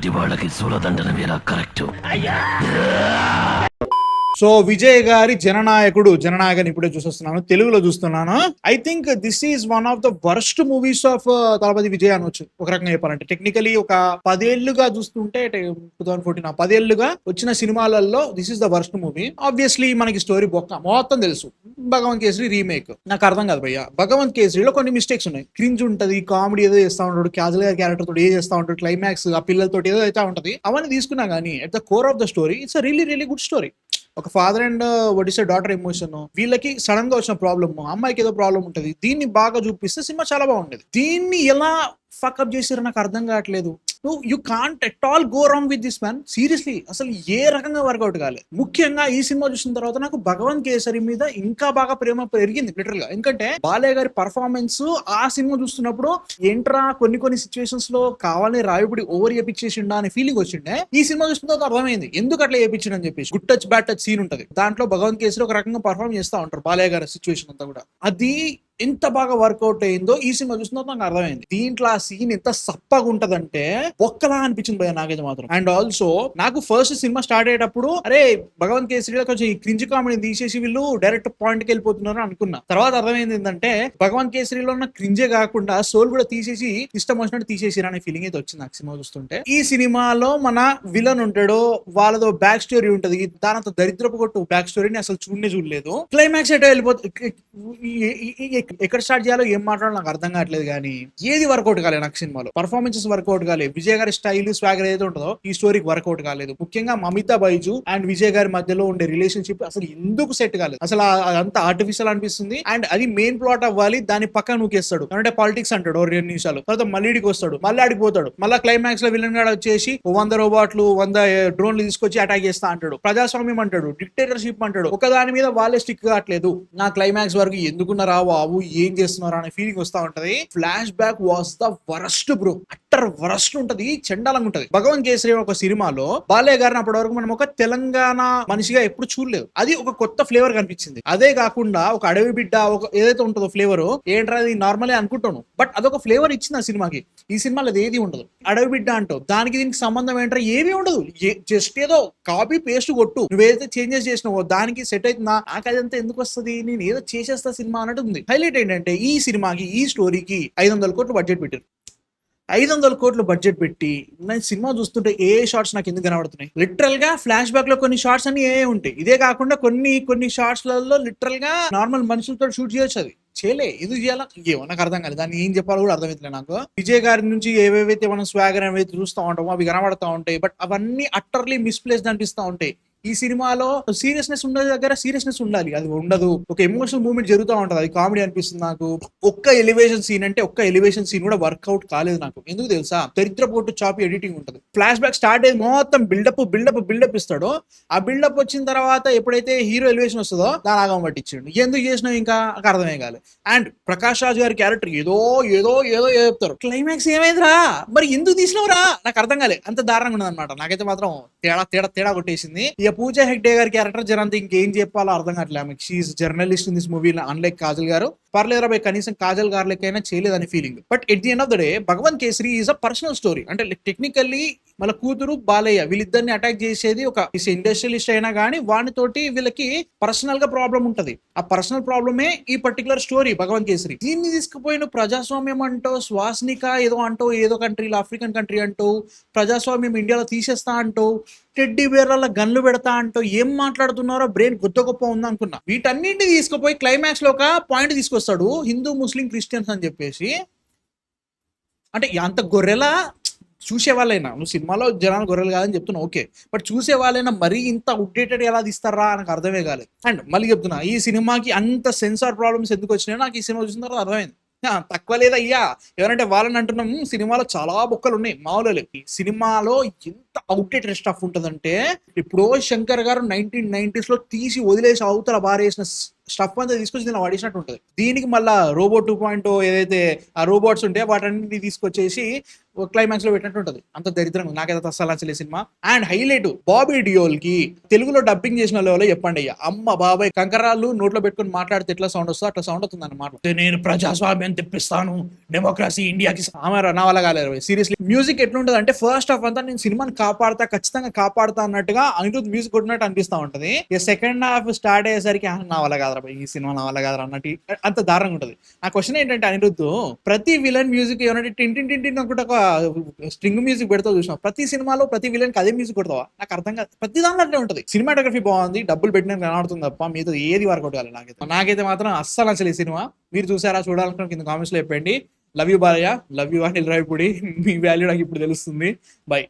నీలాంటి వాళ్ళకి సూలదండన వేలా కరెక్ట్. సో విజయ్ గారి జననాయకని ఇప్పుడే చూస్తున్నాను, తెలుగులో చూస్తున్నాను. I think this is one of the worst movies of Thalapathy Vijay అనొచ్చు ఒక రకంగా చెప్పాలంటే. టెక్నికలీ ఒక 10 ఏళ్లుగా చూస్తుంటే 2014 10 ఏళ్లుగా వచ్చిన సినిమాలలో this is the worst movie. Obviously మనకి స్టోరీ బొక్క మొత్తం తెలుసు. భగవంత్ కేసరి రీమేక్ నాకు అర్థం కాదు భయ్య. భగవంత్ కేసరిలో కొన్ని మిస్టేక్స్ ఉన్నాయి. క్రింజ్ ఉంటది, కామెడీ ఏదో చేస్తా ఉంటాడు, క్యాజువల్ గా క్యారెక్టర్ తోటి ఏదో చేస్తా ఉంటాడు, క్లైమాక్స్ ఆ పిల్లలతో ఏదో అయితే ఉంటది. అవన్నీ తీసుకున్నా కానీ at the core of the story it's really really good story. ఒక ఫాదర్ అండ్ వడిసే డాటర్ ఎమోషన్, వీళ్ళకి సడన్ గా వచ్చిన ప్రాబ్లమ్, అమ్మాయికి ఏదో ప్రాబ్లం ఉంటది, దీన్ని బాగా చూపిస్తే సినిమా చాలా బాగుండేది. దీన్ని ఎలా ఫకప్ చేసారో నాకు అర్థం కావట్లేదు. You can't at all go wrong with this man. Seriously అసలు ఏ రకంగా వర్కౌట్ కాలేదు. ముఖ్యంగా ఈ సినిమా చూసిన తర్వాత నాకు భగవంత్ కేసరి మీద ఇంకా బాగా ప్రేమ పెరిగింది లిటరల్ గా. ఎందుకంటే బాలయ్య గారి పర్ఫార్మెన్స్ ఆ సినిమా చూస్తున్నప్పుడు ఏంట్రా కొన్ని సిచ్యువేషన్స్ లో కావాలని రాయుబడి ఓవర్ చేపించేసిండా అనే ఫీలింగ్ వచ్చిండే. ఈ సినిమా చూసిన తర్వాత అర్థమైంది ఎందుకు అట్లా చేపించిండు అని చెప్పేసి. Good touch bad touch scene ఉంటది దాంట్లో, భగవంత్ కేసరి ఒక రకంగా పర్ఫార్మ్ చేస్తా ఉంటారు బాలయ్య గారి సిచ్యువేషన్ అంతా కూడా. అది ఎంత బాగా వర్కౌట్ అయిందో ఈ సినిమా చూసిన నాకు అర్థమైంది. దీంట్లో ఆ సీన్ ఎంత సప్పగా ఉంటదంటే ఒక్కలా అనిపించింది భయ నాకైతే మాత్రం. అండ్ ఆల్సో నాకు ఫస్ట్ సినిమా స్టార్ట్ అయ్యేటప్పుడు అరే భగవంత్ కేసరిలో కొంచెం ఈ క్రింజ్ కామెడీ తీసేసి వీళ్ళు డైరెక్ట్ పాయింట్ కి వెళ్ళిపోతున్నారు అనుకున్నా. తర్వాత అర్థమైంది ఏంటంటే భగవంత్ కేసరిలో ఉన్న క్రింజే కాకుండా సోల్ కూడా తీసేసి ఇష్టం వచ్చినట్టు తీసేసి అనే ఫీలింగ్ అయితే వచ్చింది నాకు సినిమా చూస్తుంటే. ఈ సినిమాలో మన విలన్ ఉంటాడో వాళ్ళదో బ్యాక్ స్టోరీ ఉంటది, దానంత దరిద్రపు కొట్టు బ్యాక్ స్టోరీని అసలు చూడలేదు. క్లైమాక్స్ ఎటో వెళ్ళిపోతుంది, ఎక్కడ స్టార్ట్ చేయాలో ఏం మాట్లాడాలో నాకు అర్థం కావట్లేదు. కానీ ఏది వర్కౌట్ కాలేదు నాకు సినిమాలో. పర్ఫార్మెన్సెస్ వర్కౌట్ కాలేదు, విజయ్ గారి స్టైల్ స్వాగర్ ఏదైతే ఉంటుందో ఈ స్టోరీకి వర్కౌట్ కాలేదు. ముఖ్యంగా మమితా బైజు అండ్ విజయ్ గారి మధ్యలో ఉండే రిలేషన్షిప్ అసలు ఎందుకు సెట్ కాలేదు. అసలు అదంతా ఆర్టిఫిషియల్ అనిపిస్తుంది. అండ్ అది మెయిన్ ప్లాట్ అవ్వాలి, దాని పక్కన నూకేస్తాడు. అంటే పాలిటిక్స్ అంటాడు 2 నిమిషాలు, తర్వాత మళ్ళీ ఇడికి వస్తాడు, మళ్ళీ ఆడిపోతాడు, మళ్ళీ క్లైమాక్స్ లో విలన్ గాడు వచ్చేసి 100 రోబోట్లు 100 డ్రోన్లు తీసుకొచ్చి అటాక్ చేస్తా అంటాడు, ప్రజాస్వామ్యం అంటాడు, డిక్టేటర్షిప్ అంటాడు. ఒక దాని మీద వాళ్ళే స్టిక్ కావట్లేదు. నా క్లైమాక్స్ వరకు ఎందుకున్నారా బాబు, ఏం చేస్తున్నారు అనే ఫీలింగ్ వస్తా ఉంటది. Flash back was the worst bro, utter worst ఉంటది, చండాలంగా ఉంటది. భగవంత్ కేసరి ఒక సినిమాలో బాలయ్య గారిని అప్పటి వరకు మనం ఒక తెలంగాణ మనిషిగా ఎప్పుడు చూడలేదు. అది ఒక కొత్త ఫ్లేవర్ కనిపించింది. అదే కాకుండా ఒక అడవి బిడ్డ ఒక ఏదైతే ఉంటుందో ఫ్లేవర్ ఏంట్రా అది నార్మలే అనుకుంటాను, బట్ అదొక ఫ్లేవర్ ఇచ్చింది ఆ సినిమాకి. ఈ సినిమాలో అది ఏది ఉండదు. అడవి బిడ్డ అంటావు, దానికి దీనికి సంబంధం ఏంట్రా ఏమీ ఉండదు. జస్ట్ ఏదో కాపీ పేస్ట్ కొట్టు, నువ్వేదైతే చేంజెస్ చేసినావో దానికి సెట్ అవుతుందా, నాకు అదంతా ఎందుకు వస్తుంది, నేను ఏదో చేసేస్తా సినిమా అన్నట్టు ఉంది. హైలైట్ ఏంటంటే ఈ సినిమాకి ఈ స్టోరీకి 500 కోట్లు బడ్జెట్ పెట్టారు. 500 కోట్లు బడ్జెట్ పెట్టి నేను సినిమా చూస్తుంటే ఏ షార్ట్స్ నాకు ఎందుకు కనబడుతున్నాయి. లిటరల్ గా ఫ్లాష్ బ్యాక్ లో కొన్ని షార్ట్స్ అన్ని ఏ ఉంటాయి. ఇదే కాకుండా కొన్ని షార్ట్స్లలో లిటరల్ గా నార్మల్ మనుషులతో షూట్ చేయొచ్చు. అది చేయలే, ఎందుకు చేయాలా ఏమో నాకు అర్థం కాలేదు. దాన్ని ఏం చెప్పాలో కూడా అర్థమవుతుంది నాకు. విజయ్ గారి నుంచి ఏవేవైతే మనం స్వాగర్ ఏవైతే చూస్తూ ఉంటామో అవి కనబడతా ఉంటాయి, బట్ అవన్నీ అట్టర్లీ మిస్ప్లేస్డ్ అనిపిస్తూ ఉంటాయి. ఈ సినిమాలో సీరియస్నెస్ ఉండే దగ్గర సీరియస్నెస్ ఉండాలి, అది ఉండదు. ఒక ఎమోషనల్ మూమెంట్ జరుగుతూ ఉంటది, అది కామెడీ అనిపిస్తుంది నాకు. ఒక్క ఎలివేషన్ సీన్ కూడా వర్కౌట్ కాలేదు నాకు. ఎందుకు తెలుసా, దరిద్ర పోటు చాపి ఎడిటింగ్ ఉంటుంది. ఫ్లాష్ బ్యాక్ స్టార్ట్ అయ్యి మొత్తం బిల్డప్ ఇస్తాడు. ఆ బిల్డప్ వచ్చిన తర్వాత ఎప్పుడైతే హీరో ఎలివేషన్ వస్తుందో దాని ఆగం పట్టించాడు. ఎందుకు చేసినావు ఇంకా అర్థమే కాలేదు. అండ్ ప్రకాష్ రాజ్ గారి క్యారెక్టర్ ఏదో చెప్తారు, క్లైమాక్స్ ఏమైందిరా మరి ఎందుకు తీసినవురా నాకు అర్థం కాలే. అంత దారుణంగా ఉన్నది అనమాట. నాకైతే మాత్రం తేడా కొట్టేసింది. పూజా హెగ్డే గారి క్యారెక్టర్ జరంతా ఇంకేం చెప్పాలో అర్థం కావట్లేదు. She's journalist in this movie unlike Kajal garu. పర్లేదురా బై, కనీసం కాజల్ గారు లెక్కైనా చేయలేదని feeling. But at the end of the day Bhagavanth Kesari is a personal story. అంటే టెక్నికల్లీ వాళ్ళ కూతురు బాలయ్య వీళ్ళిద్దరిని అటాక్ చేసేది ఒక ఇండస్ట్రియలిస్ట్ అయినా కానీ వానితోటి వీళ్ళకి పర్సనల్ గా ప్రాబ్లం ఉంటది. ఆ పర్సనల్ ప్రాబ్లమే ఈ పర్టికులర్ స్టోరీ భగవంత్ కేసరి. దీన్ని తీసుకుపోయిన ప్రజాస్వామ్యం అంటూ శ్వాసనిక ఏదో కంట్రీలో ఆఫ్రికన్ కంట్రీ అంటూ ప్రజాస్వామ్యం ఇండియాలో తీసేస్తా అంటూ టెడ్డీ బేర్ల గన్లు పెడతా అంటూ ఏం మాట్లాడుతున్నారో బ్రెయిన్ గొప్ప ఉందనుకున్నా. వీటన్నింటినీ తీసుకుపోయి క్లైమాక్స్ లో ఒక పాయింట్ తీసుకొస్తాడు, హిందూ ముస్లిం క్రిస్టియన్స్ అని చెప్పేసి. అంటే అంత గొర్రెలా చూసే వాళ్ళైనా, నువ్వు సినిమాలో జనాలు గొర్రెలు కాదని చెప్తున్నావు ఓకే, బట్ చూసే వాళ్ళైనా మరీ ఇంత అప్డేటెడ్ ఎలా తీస్తారా నాకు అర్థమే కాలేదు. అండ్ మళ్ళీ చెప్తున్నా, ఈ సినిమాకి అంత సెన్సార్ ప్రాబ్లమ్స్ ఎందుకు వచ్చినాయో నాకు ఈ సినిమా చూసిన తర్వాత అర్థమైంది. తక్కువ లేదయ్యా, ఎవరంటే వాళ్ళని అంటున్నాం. సినిమాలో చాలా బొక్కలు ఉన్నాయి, మామూలు. సినిమాలో ఎంత అవుట్డేటెడ్ స్టఫ్ ఉంటుందంటే ఇప్పుడు శంకర్ గారు 1990s లో తీసి వదిలేసి అవతల బారేసిన స్టఫ్ అంతా తీసుకొచ్చి దీన్ని వాడేసినట్టు ఉంటుంది. దీనికి మళ్ళీ రోబోట్ 2.0 ఏదైతే ఆ రోబోట్స్ ఉంటే వాటన్నిటిని తీసుకొచ్చేసి క్లైమాక్స్ లో పెట్టినట్టు ఉంటది. అంత దరిద్రంగా ఉంది. నాకైతే అస్సలు నచ్చలేదు cinema. And highlight Bobby Deol కి తెలుగులో డబ్బింగ్ చేసిన వాళ్ళు చెప్పండి అయ్యా. అమ్మ బాబాయ్ కంకరాలు నోట్లో పెట్టుకుని మాట్లాడితే ఎట్లా సౌండ్ వస్తుందో అట్లా సౌండ్ అవుతుంది అన్నమాట. నేను ప్రజాస్వామ్యం తెప్పిస్తాను, డెమోక్రసీ ఇండియాకి నా వల్ల కాలేదు. సీరియస్లీ మ్యూజిక్ ఎట్లుంటది అంటే ఫస్ట్ హాఫ్ అంతా నేను సినిమాని కాపాడతా, ఖచ్చితంగా కాపాడతా అన్నట్టుగా అనిరుద్ మ్యూజిక్ కొట్టినట్టు అనిపిస్తా ఉంటది. సెకండ్ హాఫ్ స్టార్ట్ అయ్యేసరికి నా వల్ల కాదురా ఈ సినిమా, నా వల్ల కాదురా అన్నట్టు అంత దారుణంగా ఉంటది. నా క్వశ్చన్ ఏంటంటే అనిరుద్ ప్రతి విలన్ మ్యూజిక్ ఏమంటే టిన్ టిన్ టిన్ టిన్ అనుకుంటే ఒక స్ట్రింగ్ మ్యూజిక్ పెడతావు చూసినా, ప్రతి సినిమాలో ప్రతి విలన్ కి అదే మ్యూజిక్ కొడతావా? నాకు అర్థం కాదు. ప్రతి దాంట్లో అట్లే ఉంటది. సినిమాటోగ్రఫీ బాగుంది, డబ్బులు పెట్టిన కనబడుతుంది తప్ప మీతో ఏది వర్కౌట్ కాలేదు. నాకైతే మాత్రం అస్సలు నచ్చలేదు ఈ సినిమా. మీరు చూసారా? చూడాలనుకున్న కింద కామెంట్స్ లో చెప్పండి. Love you Balayya, love you Anil Ravipudi. Me value నాకు ఇప్పుడు తెలుస్తుంది. బై.